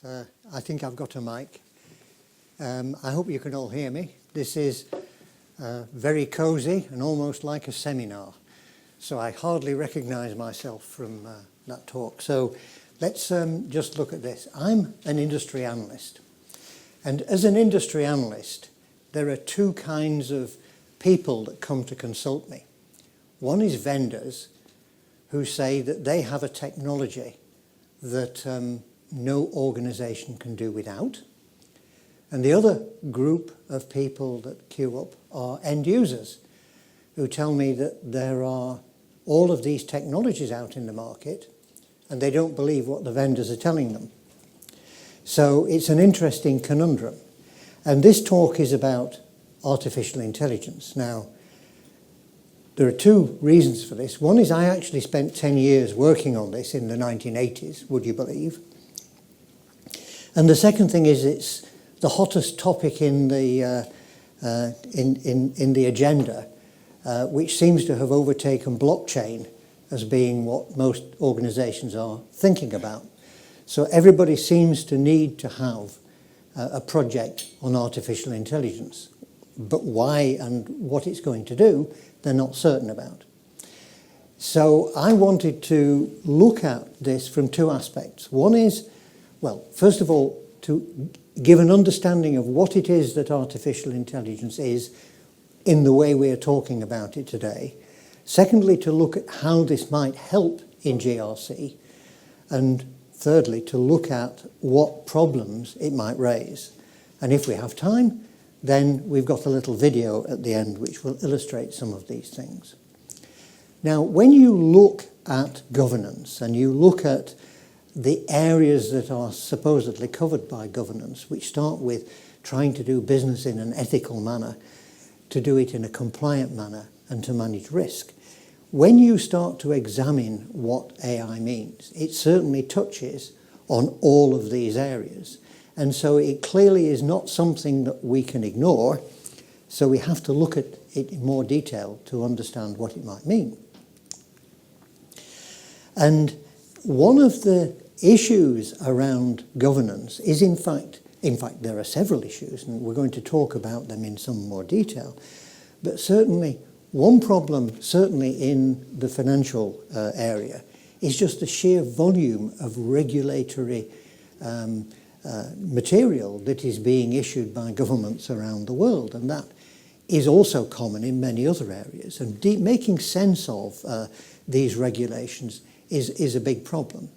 I think I've got a mic. I hope you can all hear me. This is very cosy and almost like a seminar. So I hardly recognise myself from that talk. So let's just look at this. I'm an industry analyst. And as an industry analyst, there are two kinds of people that come to consult me. One is vendors who say that they have a technology that no organisation can do without. And the other group of people that queue up are end users who tell me that there are all of these technologies out in the market and they don't believe what the vendors are telling them. So it's an interesting conundrum. And this talk is about artificial intelligence. Now, there are two reasons for this. One is I actually spent 10 years working on this in the 1980s, would you believe? And the second thing is it's the hottest topic in the agenda, which seems to have overtaken blockchain as being what most organizations are thinking about. So everybody seems to need to have a project on artificial intelligence. But why and what it's going to do, they're not certain about. So I wanted to look at this from two aspects. One is, well, first of all, to give an understanding of what it is that artificial intelligence is in the way we are talking about it today. Secondly, to look at how this might help in GRC. And thirdly, to look at what problems it might raise. And if we have time, then we've got a little video at the end which will illustrate some of these things. Now, when you look at governance and you look at the areas that are supposedly covered by governance, which start with trying to do business in an ethical manner, to do it in a compliant manner, and to manage risk, when you start to examine what AI means, it certainly touches on all of these areas. And so it clearly is not something that we can ignore, so we have to look at it in more detail to understand what it might mean. And one of the issues around governance is in fact there are several issues, and we're going to talk about them in some more detail, but certainly one problem, certainly in the financial area, is just the sheer volume of regulatory material that is being issued by governments around the world, and that is also common in many other areas. And making sense of these regulations is a big problem.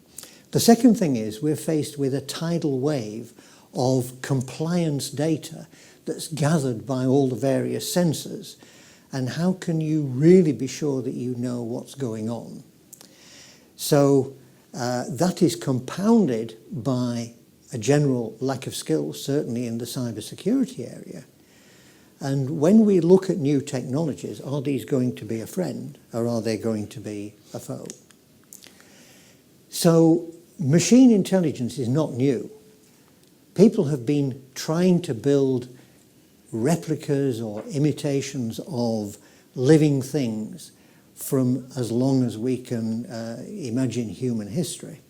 The second thing is we're faced with a tidal wave of compliance data that's gathered by all the various sensors, and how can you really be sure that you know what's going on? So that is compounded by a general lack of skills, certainly in the cybersecurity area. And when we look at new technologies, are these going to be a friend or are they going to be a foe? So machine intelligence is not new. People have been trying to build replicas or imitations of living things from as long as we can imagine human history.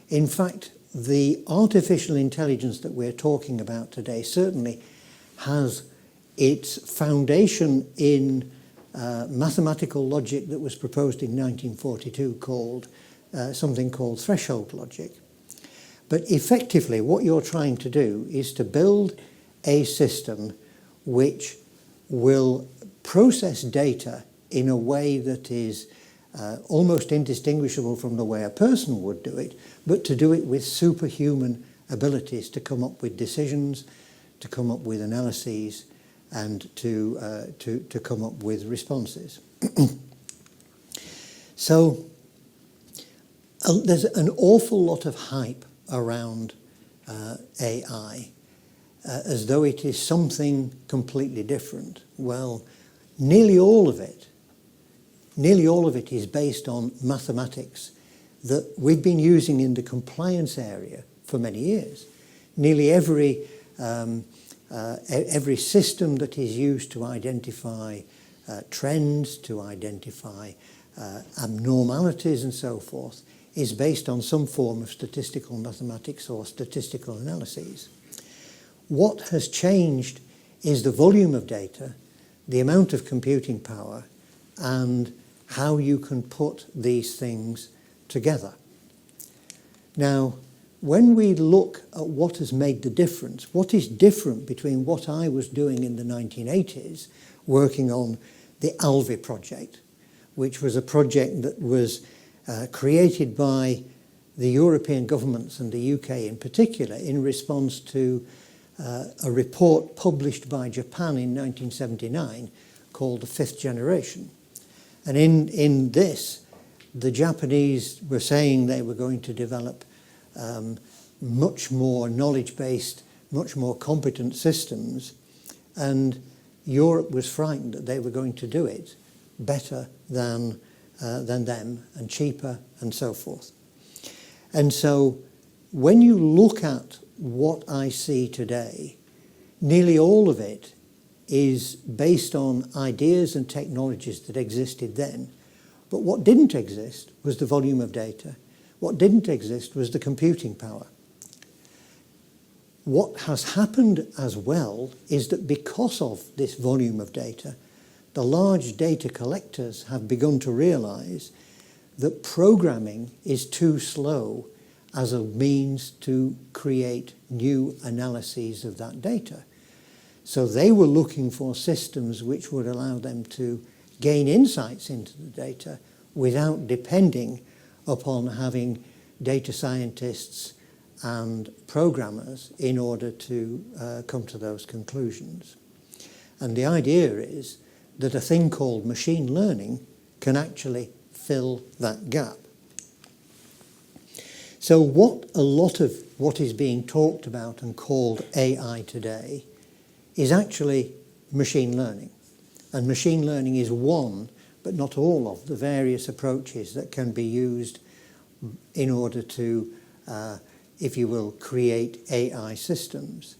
In fact, the artificial intelligence that we're talking about today certainly has its foundation in mathematical logic that was proposed in 1942 called something called threshold logic. But effectively what you're trying to do is to build a system which will process data in a way that is almost indistinguishable from the way a person would do it, but to do it with superhuman abilities to come up with decisions, to come up with analyses, and to come up with responses. So there's an awful lot of hype around AI as though it is something completely different. Well, nearly all of it is based on mathematics that we've been using in the compliance area for many years. Nearly every system that is used to identify trends, to identify abnormalities and so forth, is based on some form of statistical mathematics or statistical analyses. What has changed is the volume of data, the amount of computing power, and how you can put these things together. Now, when we look at what has made the difference, what is different between what I was doing in the 1980s, working on the Alva Project, which was a project that was created by the European governments and the UK in particular in response to a report published by Japan in 1979 called the Fifth Generation. And in this, the Japanese were saying they were going to develop much more knowledge-based, much more competent systems, and Europe was frightened that they were going to do it better than them, and cheaper, and so forth. And so when you look at what I see today, nearly all of it is based on ideas and technologies that existed then. But what didn't exist was the volume of data. What didn't exist was the computing power. What has happened as well is that because of this volume of data, the large data collectors have begun to realize that programming is too slow as a means to create new analyses of that data. So they were looking for systems which would allow them to gain insights into the data without depending upon having data scientists and programmers in order to come to those conclusions. And the idea is that a thing called machine learning can actually fill that gap. So what a lot of what is being talked about and called AI today is actually machine learning. And machine learning is one, but not all of, the various approaches that can be used in order to, if you will, create AI systems.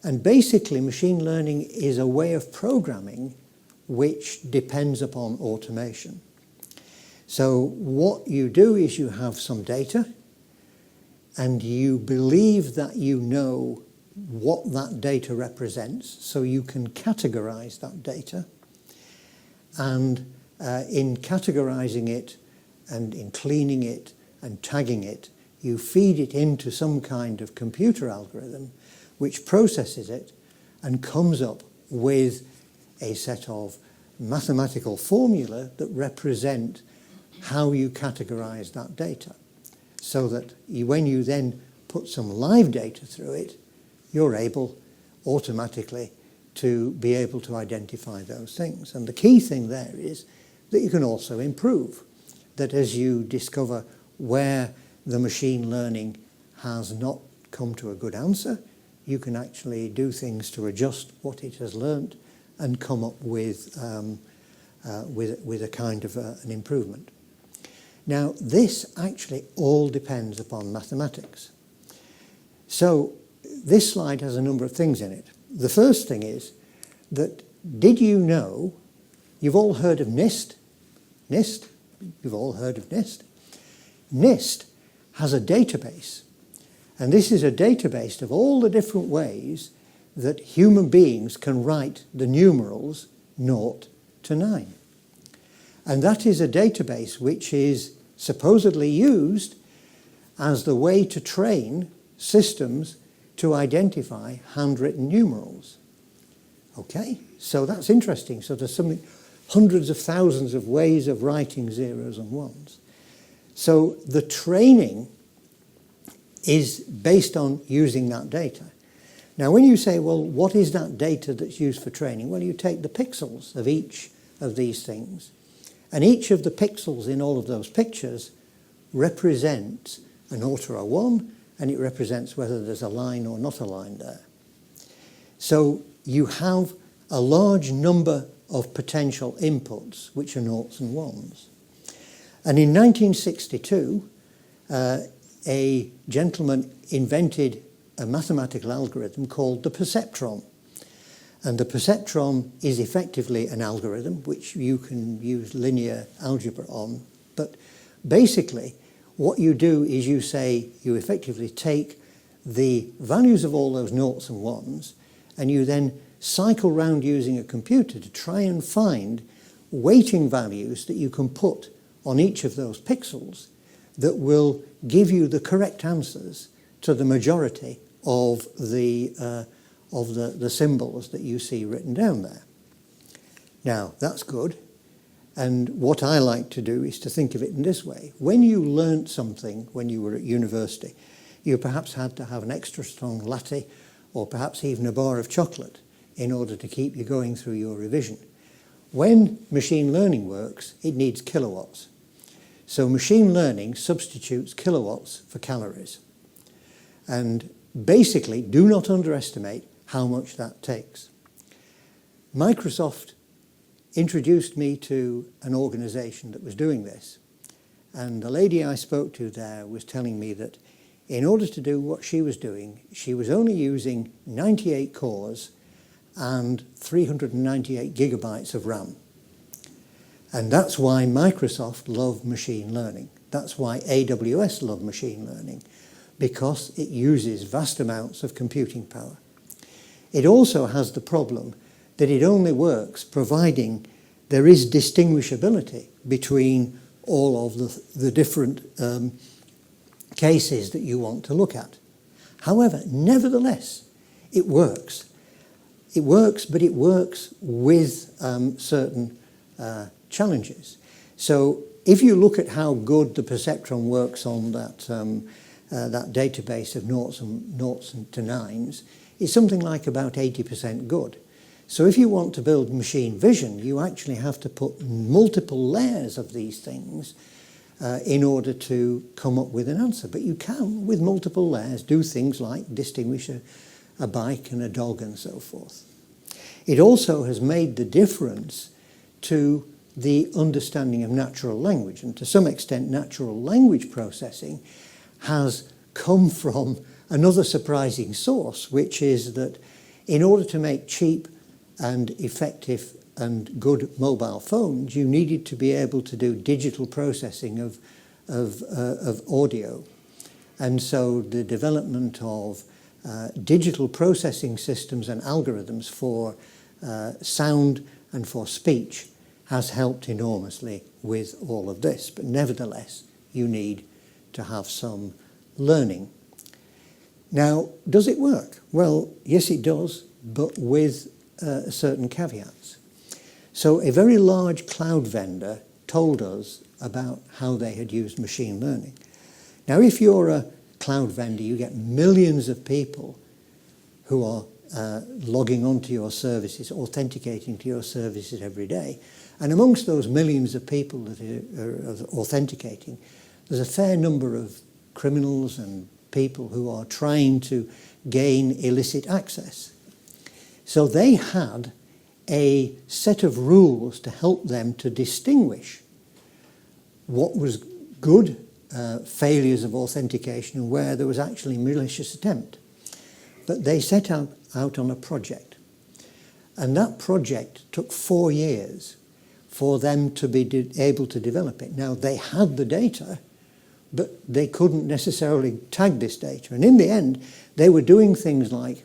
And basically, machine learning is a way of programming which depends upon automation. So what you do is you have some data, and you believe that you know what that data represents, so you can categorize that data. And in categorizing it and in cleaning it and tagging it, you feed it into some kind of computer algorithm which processes it and comes up with a set of mathematical formula that represent how you categorize that data, so that when you then put some live data through it, you're able automatically to be able to identify those things. And the key thing there is that you can also improve, that as you discover where the machine learning has not come to a good answer, you can actually do things to adjust what it has learnt and come up with a kind of an improvement. Now, this actually all depends upon mathematics. So this slide has a number of things in it. The first thing is that, did you know, you've all heard of NIST? NIST? You've all heard of NIST? NIST has a database, and this is a database of all the different ways that human beings can write the numerals 0 to 9. And that is a database which is supposedly used as the way to train systems to identify handwritten numerals. Okay, so that's interesting. So there's something, hundreds of thousands of ways of writing zeros and ones. So the training is based on using that data. Now, when you say, well, what is that data that's used for training? Well, you take the pixels of each of these things, and each of the pixels in all of those pictures represents an 0 or a 1, and it represents whether there's a line or not a line there. So you have a large number of potential inputs, which are 0s and 1s. And in 1962, a gentleman invented a mathematical algorithm called the perceptron. And the perceptron is effectively an algorithm which you can use linear algebra on. But basically, what you do is you say, you effectively take the values of all those noughts and ones, and you then cycle round using a computer to try and find weighting values that you can put on each of those pixels that will give you the correct answers to the majority of the symbols that you see written down there. Now, that's good. And what I like to do is to think of it in this way. When you learnt something when you were at university, you perhaps had to have an extra strong latte or perhaps even a bar of chocolate in order to keep you going through your revision. When machine learning works, it needs kilowatts. So machine learning substitutes kilowatts for calories. And basically, do not underestimate how much that takes. Microsoft introduced me to an organization that was doing this. And the lady I spoke to there was telling me that in order to do what she was doing, she was only using 98 cores and 398 gigabytes of RAM. And that's why Microsoft loved machine learning. That's why AWS loved machine learning, because it uses vast amounts of computing power. It also has the problem that it only works providing there is distinguishability between all of the different cases that you want to look at. However, nevertheless, it works. It works, but it works with certain challenges. So if you look at how good the perceptron works on that database of noughts and to nines, it's something like about 80% good. So if you want to build machine vision, you actually have to put multiple layers of these things in order to come up with an answer. But you can, with multiple layers, do things like distinguish a bike and a dog and so forth. It also has made the difference to the understanding of natural language. And to some extent, natural language processing has come from another surprising source, which is that in order to make cheap and effective and good mobile phones, you needed to be able to do digital processing of audio. And so the development of digital processing systems and algorithms for sound and for speech has helped enormously with all of this. But nevertheless, you need to have some learning. Now, does it work? Well, yes, it does, but with certain caveats. So a very large cloud vendor told us about how they had used machine learning. Now, if you're a cloud vendor, you get millions of people who are logging onto your services, authenticating to your services every day. And amongst those millions of people that are authenticating, there's a fair number of criminals and people who are trying to gain illicit access. So they had a set of rules to help them to distinguish what was good failures of authentication and where there was actually malicious attempt. But they set out on a project. And that project took 4 years for them to be able to develop it. Now, they had the data, but they couldn't necessarily tag this data. And in the end, they were doing things like,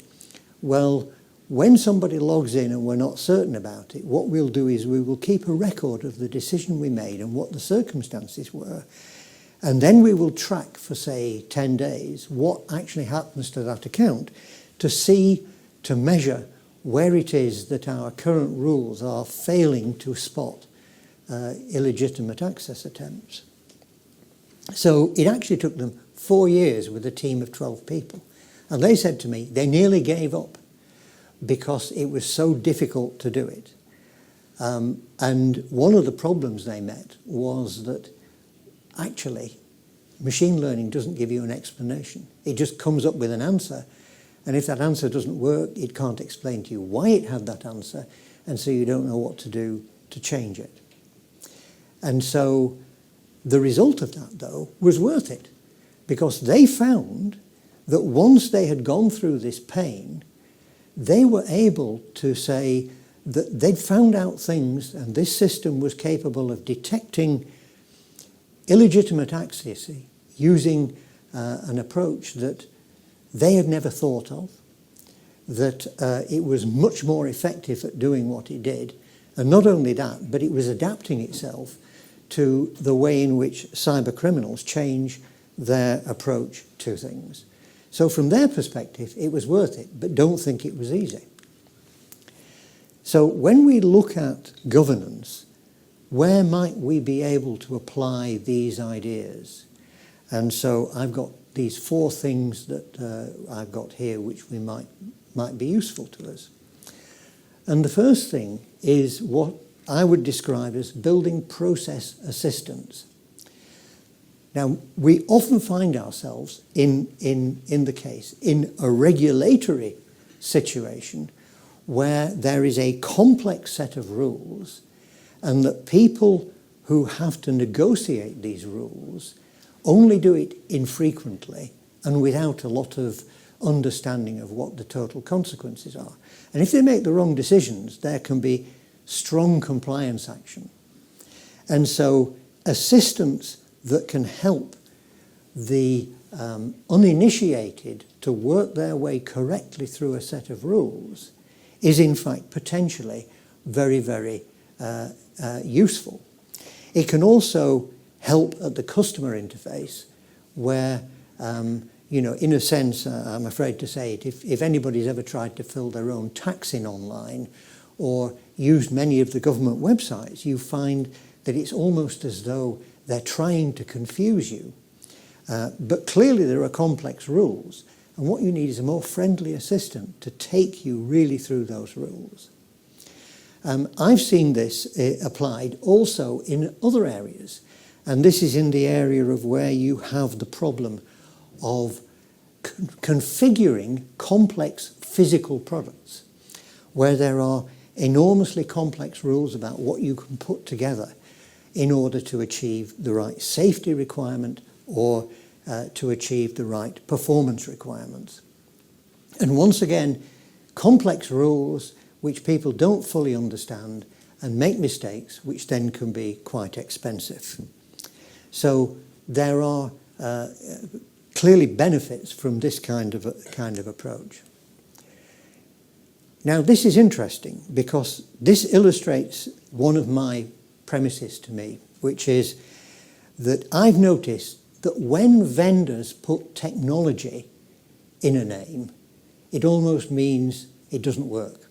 well, when somebody logs in and we're not certain about it, what we'll do is we will keep a record of the decision we made and what the circumstances were. And then we will track for, say, 10 days what actually happens to that account to measure where it is that our current rules are failing to spot illegitimate access attempts. So it actually took them 4 years with a team of 12 people. And they said to me they nearly gave up because it was so difficult to do it. And one of the problems they met was that actually machine learning doesn't give you an explanation. It just comes up with an answer. And if that answer doesn't work, it can't explain to you why it had that answer. And so you don't know what to do to change it. And so the result of that, though, was worth it, because they found that once they had gone through this pain, they were able to say that they'd found out things, and this system was capable of detecting illegitimate access using an approach that they had never thought of, that it was much more effective at doing what it did. And not only that, but it was adapting itself to the way in which cyber criminals change their approach to things. So from their perspective, it was worth it, but don't think it was easy. So when we look at governance, where might we be able to apply these ideas? And so I've got these 4 things that I've got here which we might be useful to us. And the first thing is what I would describe as building process assistance. Now, we often find ourselves in the case in a regulatory situation where there is a complex set of rules, and that people who have to negotiate these rules only do it infrequently and without a lot of understanding of what the total consequences are. And if they make the wrong decisions, there can be strong compliance action. And so assistance that can help the uninitiated to work their way correctly through a set of rules is in fact potentially very, very useful. It can also help at the customer interface where, in a sense, I'm afraid to say it, if anybody's ever tried to fill their own tax in online or used many of the government websites, you find that it's almost as though they're trying to confuse you. But clearly there are complex rules, and what you need is a more friendly assistant to take you really through those rules. I've seen this applied also in other areas, and this is in the area of where you have the problem of configuring complex physical products, where there are enormously complex rules about what you can put together in order to achieve the right safety requirement or to achieve the right performance requirements. And once again, complex rules which people don't fully understand and make mistakes, which then can be quite expensive. So there are clearly benefits from this kind of approach. Now, this is interesting because this illustrates one of my premises to me, which is that I've noticed that when vendors put technology in a name, it almost means it doesn't work.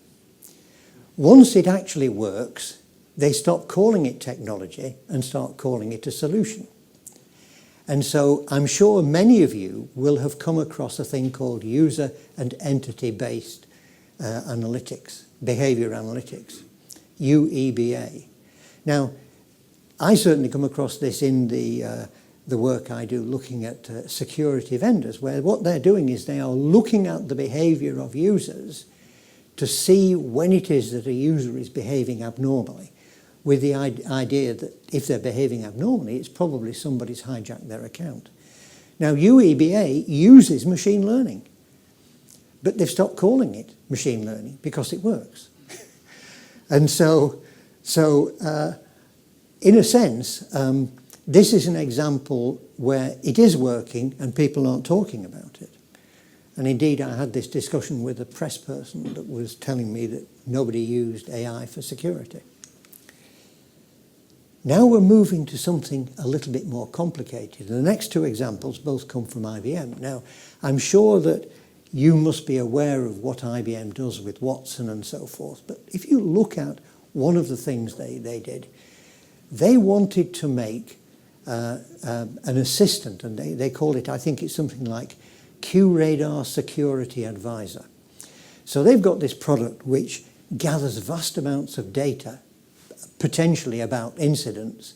Once it actually works, they stop calling it technology and start calling it a solution. And so I'm sure many of you will have come across a thing called user and entity-based analytics, behavior analytics, UEBA. Now, I certainly come across this in the work I do looking at security vendors, where what they're doing is they are looking at the behavior of users to see when it is that a user is behaving abnormally, with the idea that if they're behaving abnormally, it's probably somebody's hijacked their account. Now, UEBA uses machine learning, but they've stopped calling it machine learning because it works. And so in a sense, this is an example where it is working and people aren't talking about it. And indeed, I had this discussion with a press person that was telling me that nobody used AI for security. Now we're moving to something a little bit more complicated. The next 2 examples both come from IBM. Now, I'm sure that you must be aware of what IBM does with Watson and so forth. But if you look at one of the things they did, they wanted to make an assistant, and they call it, I think it's something like QRadar Security Advisor. So they've got this product which gathers vast amounts of data, potentially about incidents,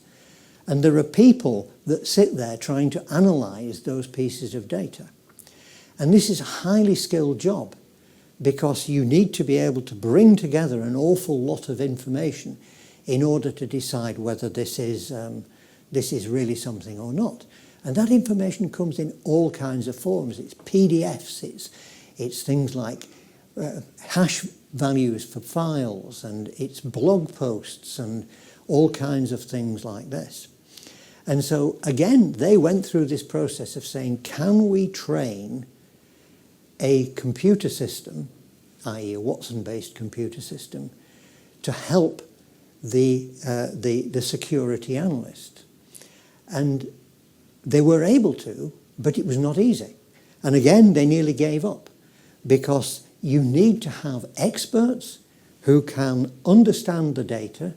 and there are people that sit there trying to analyze those pieces of data. And this is a highly skilled job because you need to be able to bring together an awful lot of information in order to decide whether this is really something or not. And that information comes in all kinds of forms. It's PDFs, it's things like hash values for files, and it's blog posts and all kinds of things like this. And so, again, they went through this process of saying, can we train a computer system, i.e. a Watson-based computer system, to help the security analyst? And they were able to, but it was not easy. And again, they nearly gave up, because you need to have experts who can understand the data,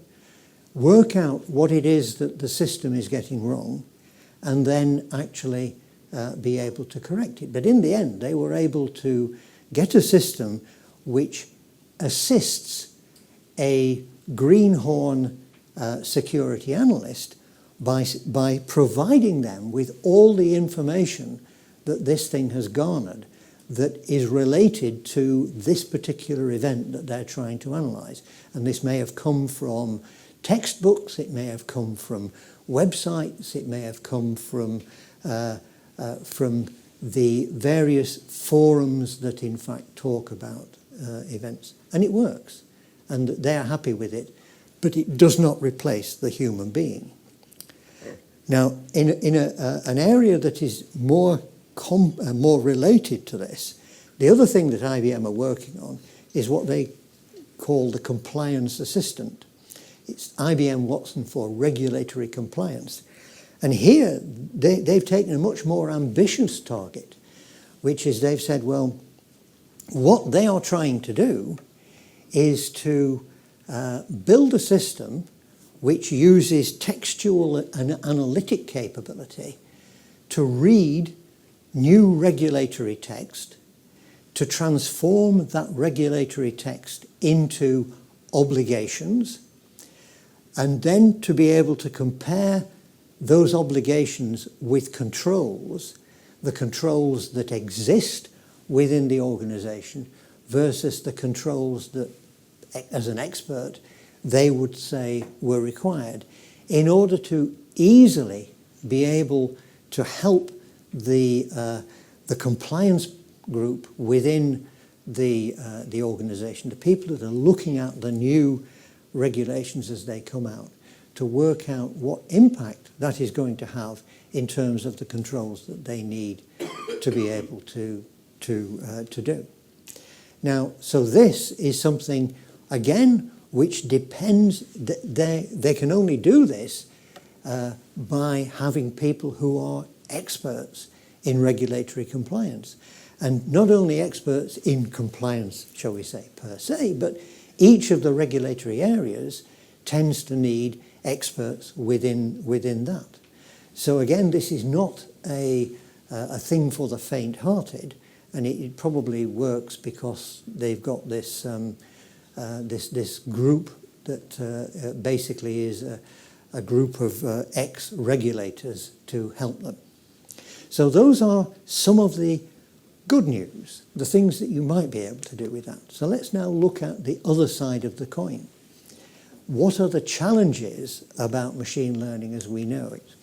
work out what it is that the system is getting wrong, and then actually be able to correct it. But in the end, they were able to get a system which assists a greenhorn security analyst by providing them with all the information that this thing has garnered that is related to this particular event that they're trying to analyze. And this may have come from textbooks, it may have come from websites, it may have come from the various forums that in fact talk about events. And it works, and they're happy with it, but it does not replace the human being. Now, in an area that is more related to this, the other thing that IBM are working on is what they call the Compliance Assistant. It's IBM Watson for regulatory compliance. And here, they've taken a much more ambitious target, which is they've said, well, what they are trying to do is to build a system which uses textual and analytic capability to read new regulatory text, to transform that regulatory text into obligations, and then to be able to compare those obligations with controls, the controls that exist within the organization versus the controls that, as an expert, they would say were required, in order to easily be able to help the compliance group within the organization, the people that are looking at the new regulations as they come out, to work out what impact that is going to have in terms of the controls that they need to be able to do. Now, so this is something, again, which depends, they can only do this by having people who are experts in regulatory compliance. And not only experts in compliance, shall we say, per se, but each of the regulatory areas tends to need experts within that. So again, this is not a thing for the faint-hearted, and it probably works because they've got this this group that basically is a group of ex-regulators to help them. So those are some of the good news, the things that you might be able to do with that. So let's now look at the other side of the coin. What are the challenges about machine learning as we know it?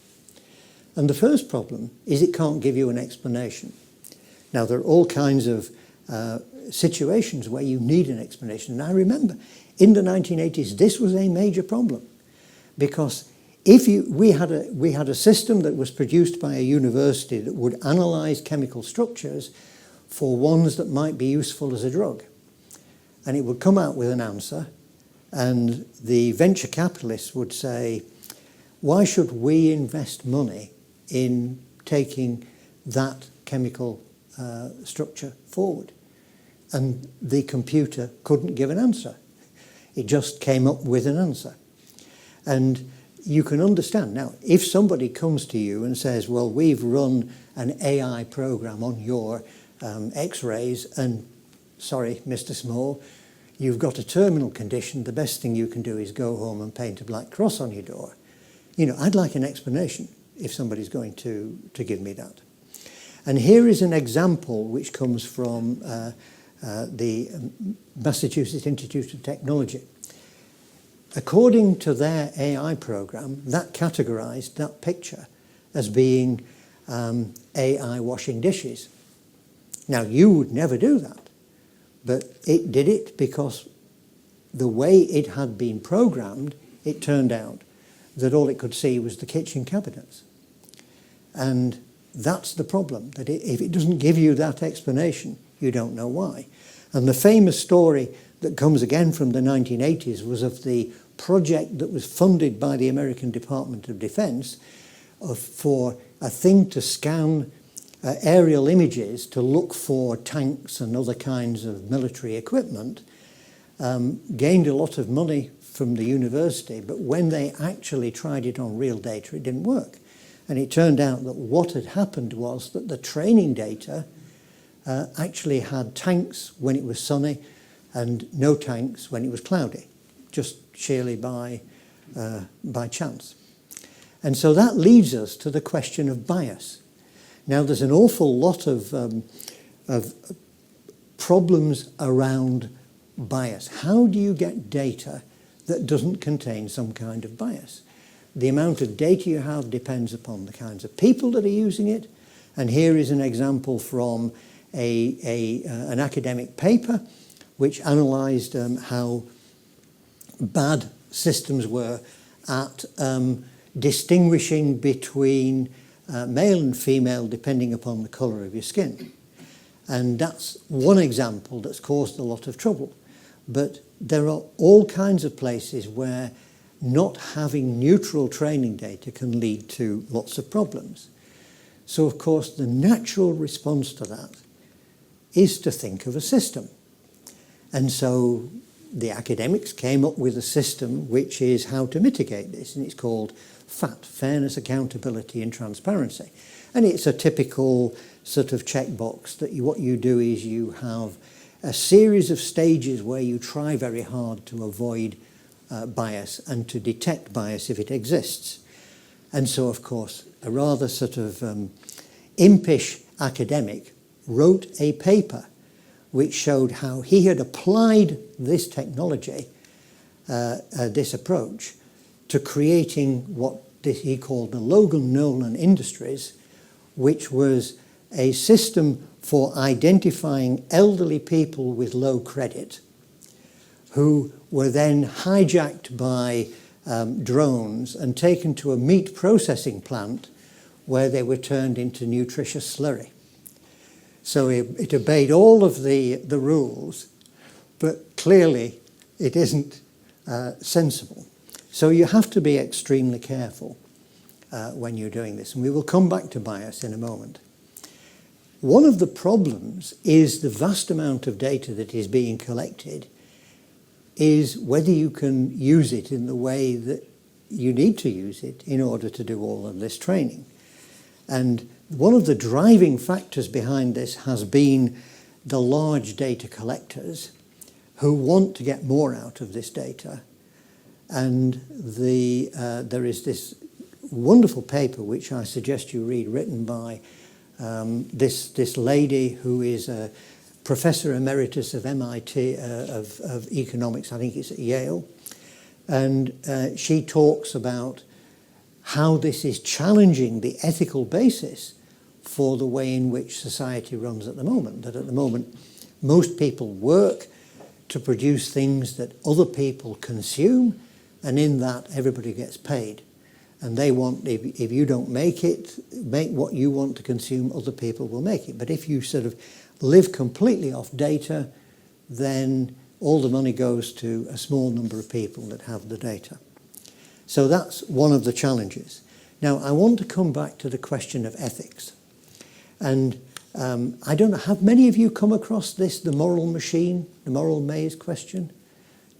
And the first problem is it can't give you an explanation. Now, there are all kinds of situations where you need an explanation. And I remember in the 1980s, this was a major problem, because we had a system that was produced by a university that would analyze chemical structures for ones that might be useful as a drug. And it would come out with an answer, and the venture capitalists would say, why should we invest money in taking that chemical structure forward? And the computer couldn't give an answer. It just came up with an answer. And you can understand. Now, if somebody comes to you and says, well, we've run an AI program on your X-rays, and sorry, Mr. Small, you've got a terminal condition, the best thing you can do is go home and paint a black cross on your door. You know, I'd like an explanation if somebody's going to give me that. And here is an example which comes from the Massachusetts Institute of Technology. According to their AI program, that categorized that picture as being AI washing dishes. Now, you would never do that, but it did it because the way it had been programmed, it turned out that all it could see was the kitchen cabinets. And that's the problem, that if it doesn't give you that explanation, you don't know why. And the famous story that comes again from the 1980s was of the project that was funded by the American Department of Defense for a thing to scan aerial images to look for tanks and other kinds of military equipment. Gained a lot of money from the university, but when they actually tried it on real data, it didn't work. And it turned out that what had happened was that the training data actually had tanks when it was sunny and no tanks when it was cloudy, just sheerly by chance. And so that leads us to the question of bias. Now, there's an awful lot of problems around bias. How do you get data that doesn't contain some kind of bias? The amount of data you have depends upon the kinds of people that are using it. And here is an example from an academic paper which analysed how bad systems were at distinguishing between male and female depending upon the colour of your skin. And that's one example that's caused a lot of trouble. But there are all kinds of places where not having neutral training data can lead to lots of problems. So, of course, the natural response to that is to think of a system. And so the academics came up with a system which is how to mitigate this, and it's called FAT, Fairness, Accountability and Transparency. And it's a typical sort of checkbox that what you do is you have a series of stages where you try very hard to avoid bias and to detect bias if it exists. And so, of course, a rather sort of impish academic wrote a paper which showed how he had applied this technology, this approach, to creating what he called the Logan Nolan Industries, which was a system for identifying elderly people with low credit who were then hijacked by drones and taken to a meat processing plant where they were turned into nutritious slurry. So it obeyed all of the rules, but clearly it isn't sensible. So you have to be extremely careful when you're doing this. And we will come back to bias in a moment. One of the problems is the vast amount of data that is being collected is whether you can use it in the way that you need to use it in order to do all of this training. And one of the driving factors behind this has been the large data collectors who want to get more out of this data. And there is this wonderful paper which I suggest you read, written by this lady who is a Professor Emeritus of MIT, of economics, I think it's at Yale. And she talks about how this is challenging the ethical basis for the way in which society runs at the moment. That at the moment, most people work to produce things that other people consume, and in that everybody gets paid. And they want, if you don't make what you want to consume, other people will make it. But if you sort of live completely off data, then all the money goes to a small number of people that have the data. So that's one of the challenges. Now, I want to come back to the question of ethics. And I don't know, have many of you come across this, the moral machine, the moral maze question?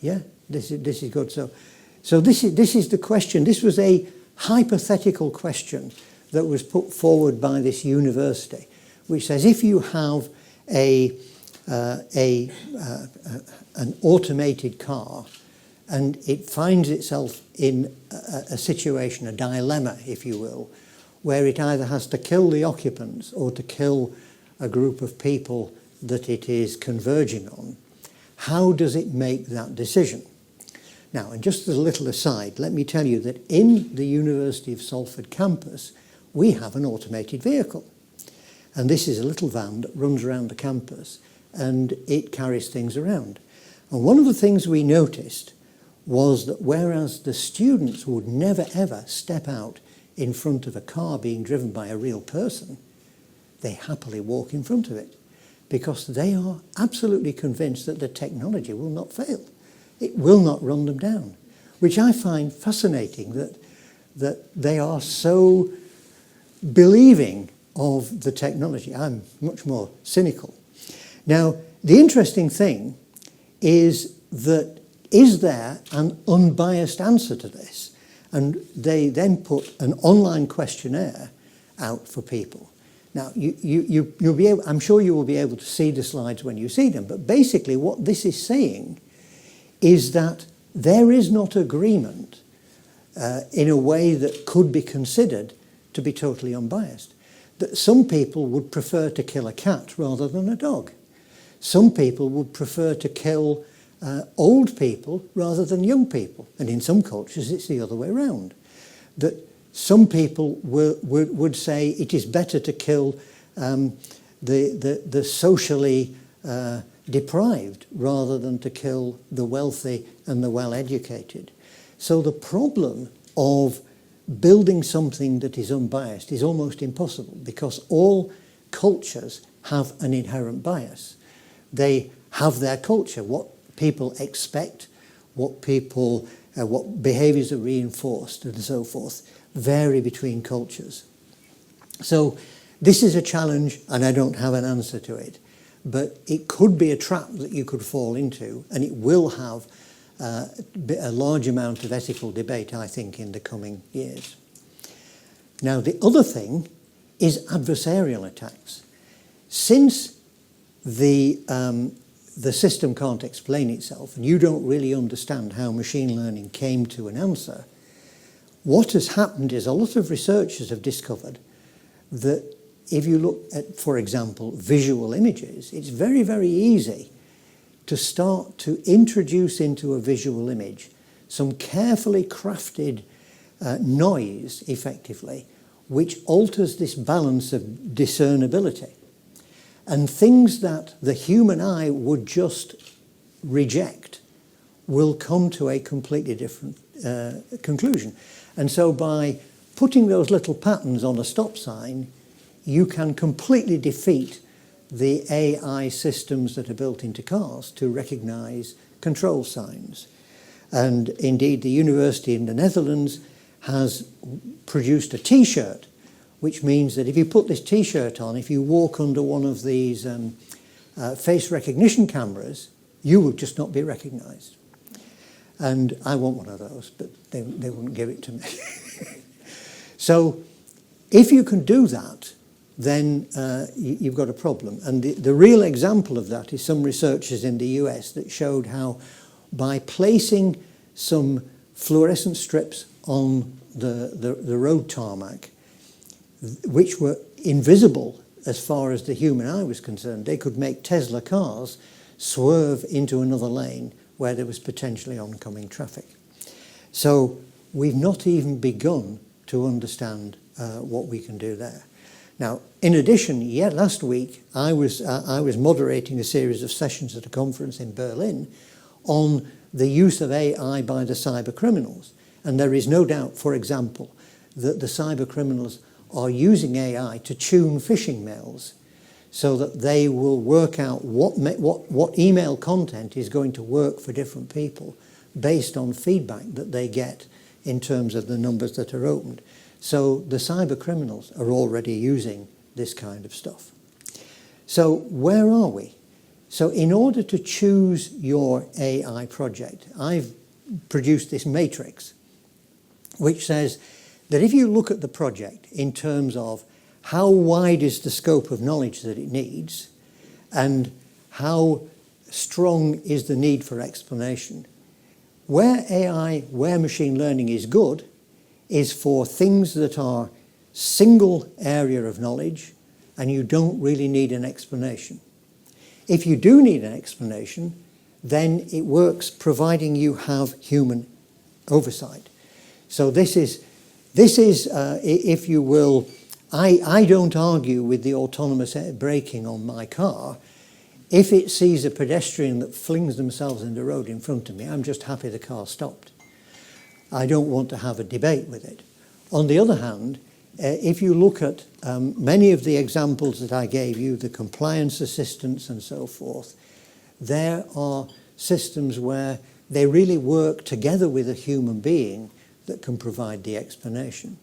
Yeah, this is good. So this is the question. This was a hypothetical question that was put forward by this university, which says if you have an automated car and it finds itself in a situation, a dilemma, if you will, where it either has to kill the occupants or to kill a group of people that it is converging on, how does it make that decision? Now, and just as a little aside, let me tell you that in the University of Salford campus, we have an automated vehicle. And this is a little van that runs around the campus and it carries things around. And one of the things we noticed was that whereas the students would never ever step out in front of a car being driven by a real person, they happily walk in front of it because they are absolutely convinced that the technology will not fail. It will not run them down, which I find fascinating that they are so believing of the technology. I'm much more cynical. Now, the interesting thing is that is there an unbiased answer to this? And they then put an online questionnaire out for people. Now, you'll be able, I'm sure you will be able to see the slides when you see them, but basically what this is saying is that there is not agreement in a way that could be considered to be totally unbiased. That some people would prefer to kill a cat rather than a dog. Some people would prefer to kill old people rather than young people. And in some cultures, it's the other way around. That some people would say it is better to kill the socially deprived rather than to kill the wealthy and the well-educated. So the problem of building something that is unbiased is almost impossible because all cultures have an inherent bias. They have their culture, what people expect, what behaviours are reinforced and so forth, vary between cultures. So this is a challenge and I don't have an answer to it, but it could be a trap that you could fall into, and it will have a large amount of ethical debate, I think, in the coming years. Now, the other thing is adversarial attacks. Since the system can't explain itself, and you don't really understand how machine learning came to an answer, what has happened is a lot of researchers have discovered that if you look at, for example, visual images, it's very, very easy to start to introduce into a visual image some carefully crafted noise, effectively, which alters this balance of discernibility. And things that the human eye would just reject will come to a completely different conclusion. And so by putting those little patterns on a stop sign, you can completely defeat the AI systems that are built into cars to recognise control signs. And indeed, the university in the Netherlands has produced a T-shirt, which means that if you put this T-shirt on, if you walk under one of these face recognition cameras, you will just not be recognised. And I want one of those, but they wouldn't give it to me. So if you can do that, then you've got a problem. And the real example of that is some researchers in the US that showed how by placing some fluorescent strips on the road tarmac, which were invisible as far as the human eye was concerned, they could make Tesla cars swerve into another lane where there was potentially oncoming traffic. So we've not even begun to understand what we can do there. Now, in addition, last week I was moderating a series of sessions at a conference in Berlin on the use of AI by the cyber criminals. And there is no doubt, for example, that the cyber criminals are using AI to tune phishing mails so that they will work out what email content is going to work for different people based on feedback that they get in terms of the numbers that are opened. So the cyber criminals are already using this kind of stuff. So where are we? So in order to choose your AI project, I've produced this matrix which says that if you look at the project in terms of how wide is the scope of knowledge that it needs and how strong is the need for explanation, where machine learning is good is for things that are single area of knowledge and you don't really need an explanation. If you do need an explanation, then it works providing you have human oversight. So this is, if you will, I don't argue with the autonomous braking on my car If it sees a pedestrian that flings themselves in the road in front of me, I'm just happy the car stopped. I don't want to have a debate with it. On the other hand, if you look at many of the examples that I gave you, the compliance assistants and so forth, there are systems where they really work together with a human being that can provide the explanation.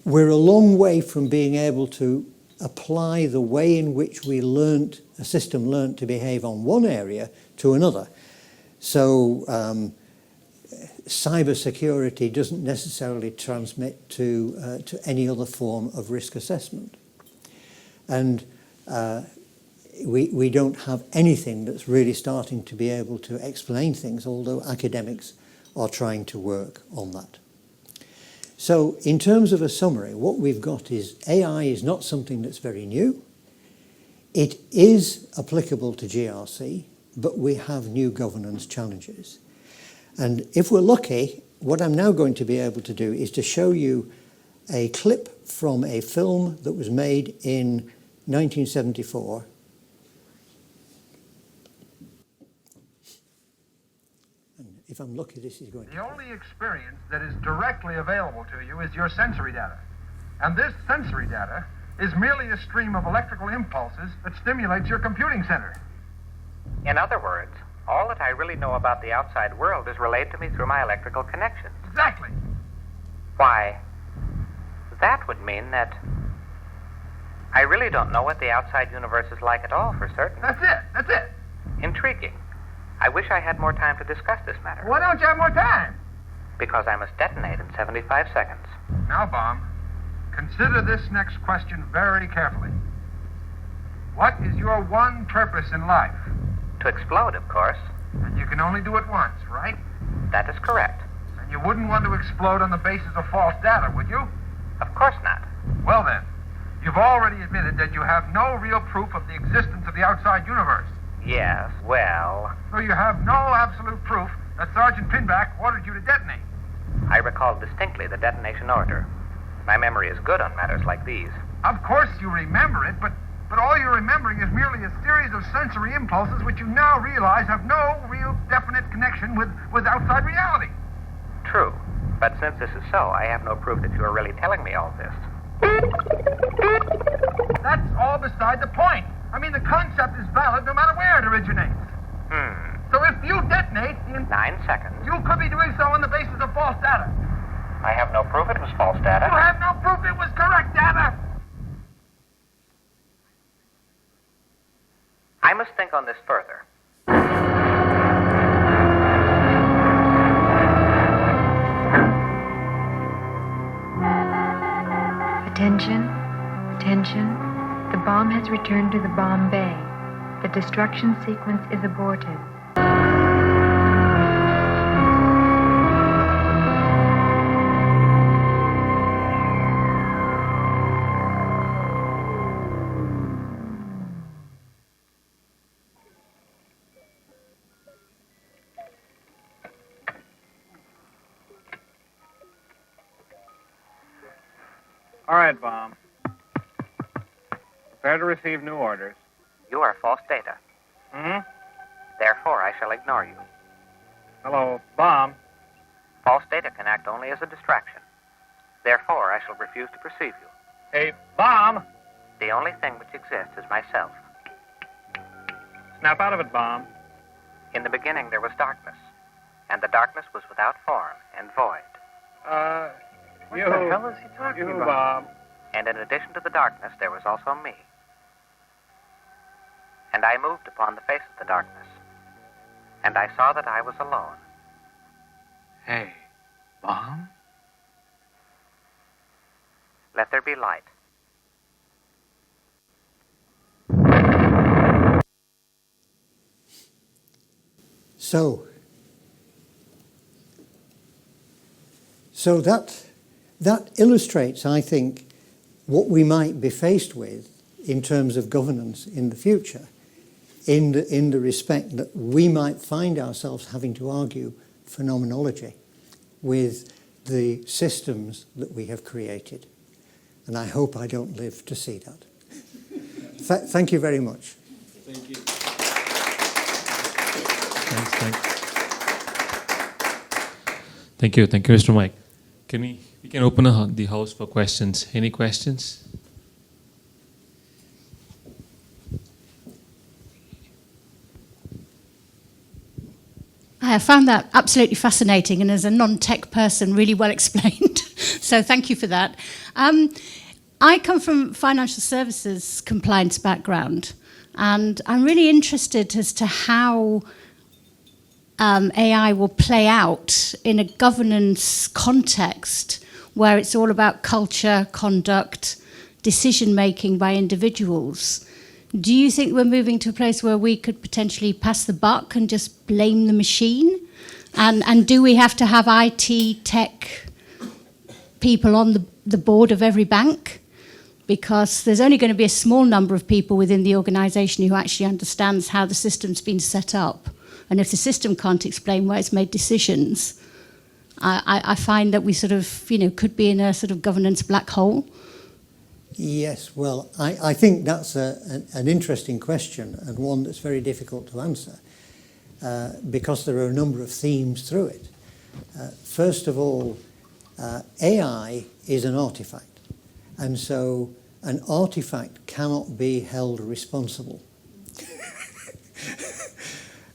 We're a long way from being able to apply the way in which a system learnt to behave on one area to another. So cybersecurity doesn't necessarily transmit to any other form of risk assessment. And we don't have anything that's really starting to be able to explain things, although academics are trying to work on that. So in terms of a summary, what we've got is AI is not something that's very new. It is applicable to GRC, but we have new governance challenges. And if we're lucky, what I'm now going to be able to do is to show you a clip from a film that was made in 1974. And if I'm lucky, this is going to... The only experience that is directly available to you is your sensory data. And this sensory data is merely a stream of electrical impulses that stimulates your computing center. In other words, all that I really know about the outside world is relayed to me through my electrical connections. Exactly. Why, that would mean that I really don't know what the outside universe is like at all, for certain. That's it. Intriguing. I wish I had more time to discuss this matter. Why don't you have more time? Because I must detonate in 75 seconds. Now, Bomb, consider this next question very carefully. What is your one purpose in life? To explode, of course. And you can only do it once, right? That is correct. And you wouldn't want to explode on the basis of false data, would you? Of course not. Well then, you've already admitted that you have no real proof of the existence of the outside universe. Yes, well... So you have no absolute proof that Sergeant Pinback ordered you to detonate. I recall distinctly the detonation order. My memory is good on matters like these. Of course you remember it, but all you're remembering is merely a series of sensory impulses which you now realize have no real definite connection with outside reality. True. But since this is so, I have no proof that you are really telling me all this. That's all beside the point. I mean, the concept is valid no matter where it originates. So if you detonate in 9 seconds, you could be doing so on the basis of false data. I have no proof it was false data. You have no proof it was correct data. I must think on this further. Attention, attention. The bomb has returned to the bomb bay. The destruction sequence is aborted. All right, Bomb. Prepare to receive new orders. You are false data. Therefore, I shall ignore you. Hello, Bomb. False data can act only as a distraction. Therefore, I shall refuse to perceive you. Hey, Bomb. The only thing which exists is myself. Snap out of it, Bomb. In the beginning, there was darkness, and the darkness was without form and void. What the hell is he talking about? Bomb. And in addition to the darkness, there was also me. And I moved upon the face of the darkness, and I saw that I was alone. Hey, Bomb? Let there be light. So that illustrates, I think, what we might be faced with in terms of governance in the future, in the respect that we might find ourselves having to argue phenomenology with the systems that we have created. And I hope I don't live to see that. Thank you very much. Thank you. Thank you, Mr. Mike. We can open the house for questions. Any questions? I found that absolutely fascinating, and as a non-tech person, really well explained. So thank you for that. I come from financial services compliance background, and I'm really interested as to how AI will play out in a governance context where it's all about culture, conduct, decision-making by individuals. Do you think we're moving to a place where we could potentially pass the buck and just blame the machine? And do we have to have IT tech people on the board of every bank? Because there's only going to be a small number of people within the organisation who actually understands how the system's been set up. And if the system can't explain why it's made decisions, I find that we sort of, could be in a sort of governance black hole. Yes, well, I think that's an interesting question, and one that's very difficult to answer because there are a number of themes through it. First of all, AI is an artifact, and so an artifact cannot be held responsible.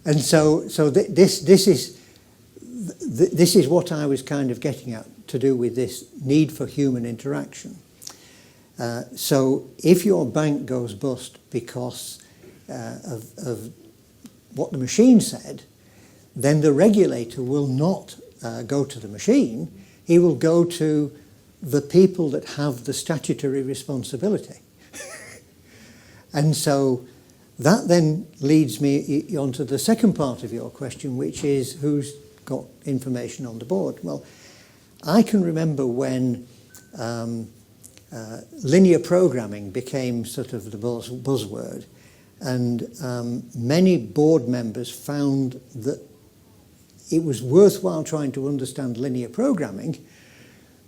And so this is what I was kind of getting at, to do with this need for human interaction. So if your bank goes bust because of what the machine said, then the regulator will not go to the machine. He will go to the people that have the statutory responsibility. And so that then leads me on to the second part of your question, which is who's got information on the board. Well, I can remember when linear programming became sort of the buzzword, and many board members found that it was worthwhile trying to understand linear programming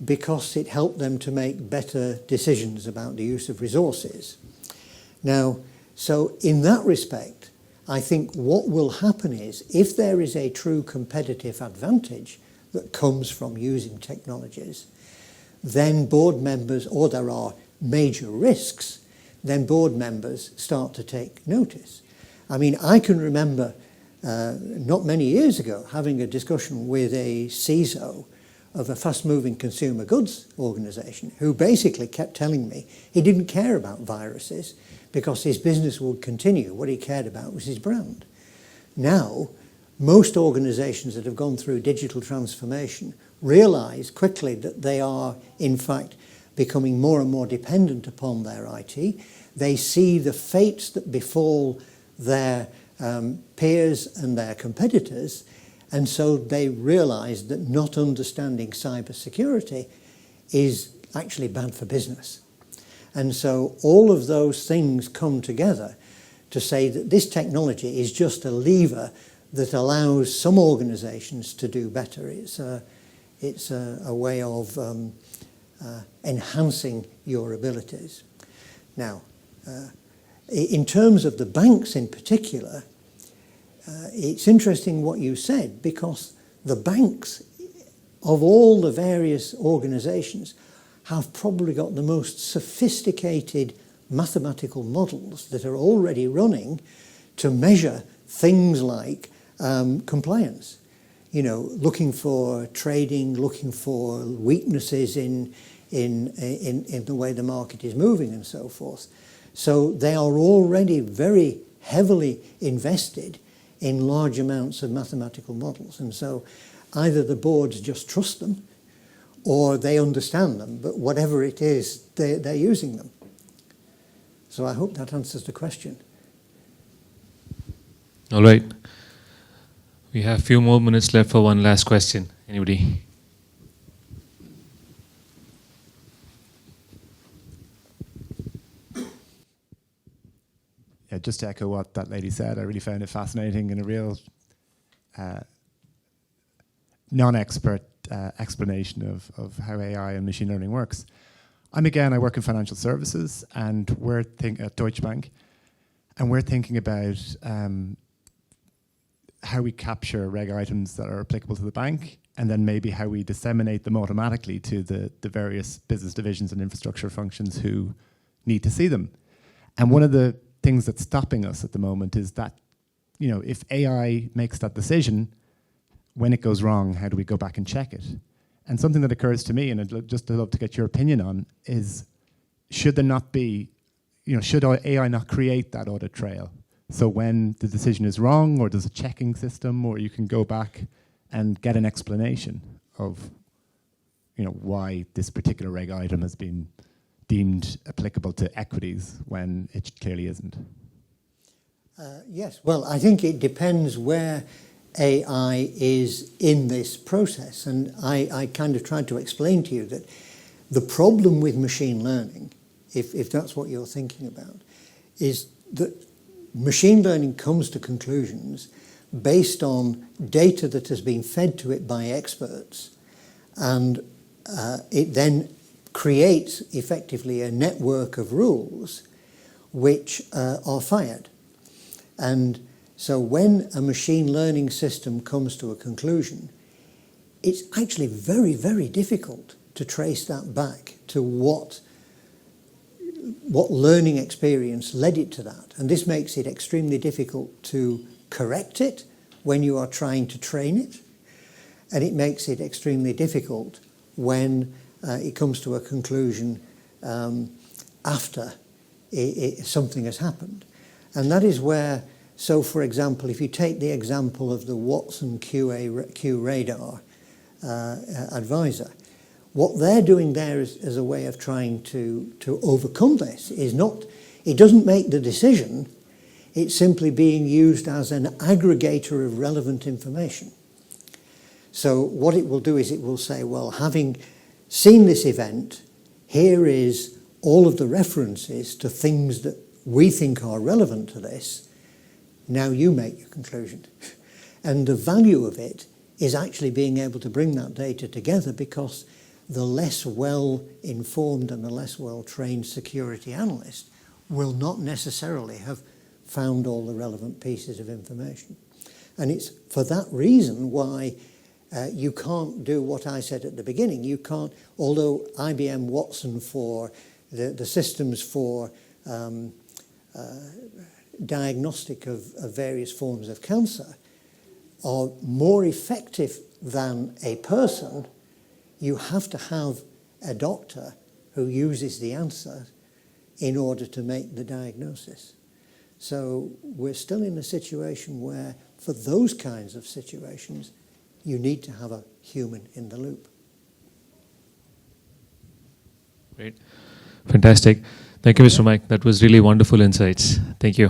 because it helped them to make better decisions about the use of resources. Now, so in that respect, I think what will happen is, if there is a true competitive advantage that comes from using technologies, then board members, or there are major risks, then board members start to take notice. I mean, I can remember not many years ago having a discussion with a CISO of a fast-moving consumer goods organisation who basically kept telling me he didn't care about viruses because his business would continue. What he cared about was his brand. Now, most organisations that have gone through digital transformation realise quickly that they are, in fact, becoming more and more dependent upon their IT. They see the fates that befall their peers and their competitors, and so they realise that not understanding cybersecurity is actually bad for business. And so all of those things come together to say that this technology is just a lever that allows some organisations to do better. It's a way of enhancing your abilities. Now, in terms of the banks in particular, it's interesting what you said, because the banks of all the various organisations have probably got the most sophisticated mathematical models that are already running to measure things like compliance. Looking for trading, looking for weaknesses in the way the market is moving and so forth. So they are already very heavily invested in large amounts of mathematical models. And so either the boards just trust them or they understand them, but whatever it is, they're using them. So I hope that answers the question. All right. We have a few more minutes left for one last question. Anybody? Yeah, just to echo what that lady said, I really found it fascinating and a real non-expert explanation of how AI and machine learning works. I work in financial services, and we're at Deutsche Bank. we're thinking about how we capture reg items that are applicable to the bank, and then maybe how we disseminate them automatically to the various business divisions and infrastructure functions who need to see them. And one of the things that's stopping us at the moment is that, if AI makes that decision, when it goes wrong, how do we go back and check it? And something that occurs to me, and I'd just love to get your opinion on, is should there not be, should AI not create that audit trail? So when the decision is wrong, or there's a checking system, or you can go back and get an explanation of, why this particular reg item has been deemed applicable to equities when it clearly isn't. Yes, well, I think it depends where AI is in this process. And I kind of tried to explain to you that the problem with machine learning, if that's what you're thinking about, is that machine learning comes to conclusions based on data that has been fed to it by experts, and it then creates effectively a network of rules which are fired. And so when a machine learning system comes to a conclusion, it's actually very, very difficult to trace that back to what learning experience led it to that. And this makes it extremely difficult to correct it when you are trying to train it. And it makes it extremely difficult when it comes to a conclusion after something has happened. And that is where, so for example, if you take the example of the Watson Q Radar advisor, what they're doing there as a way of trying to overcome this is not, it doesn't make the decision, it's simply being used as an aggregator of relevant information. So what it will do is it will say, well, having seen this event, here is all of the references to things that we think are relevant to this. Now you make your conclusion. And the value of it is actually being able to bring that data together, because the less well-informed and the less well-trained security analyst will not necessarily have found all the relevant pieces of information. And it's for that reason why you can't do what I said at the beginning. You can't, although IBM Watson for the systems for diagnostic of various forms of cancer are more effective than a person, you have to have a doctor who uses the answer in order to make the diagnosis. So we're still in a situation where, for those kinds of situations, you need to have a human in the loop. Great. Fantastic. Thank you, Mr. Mike. That was really wonderful insights. Thank you.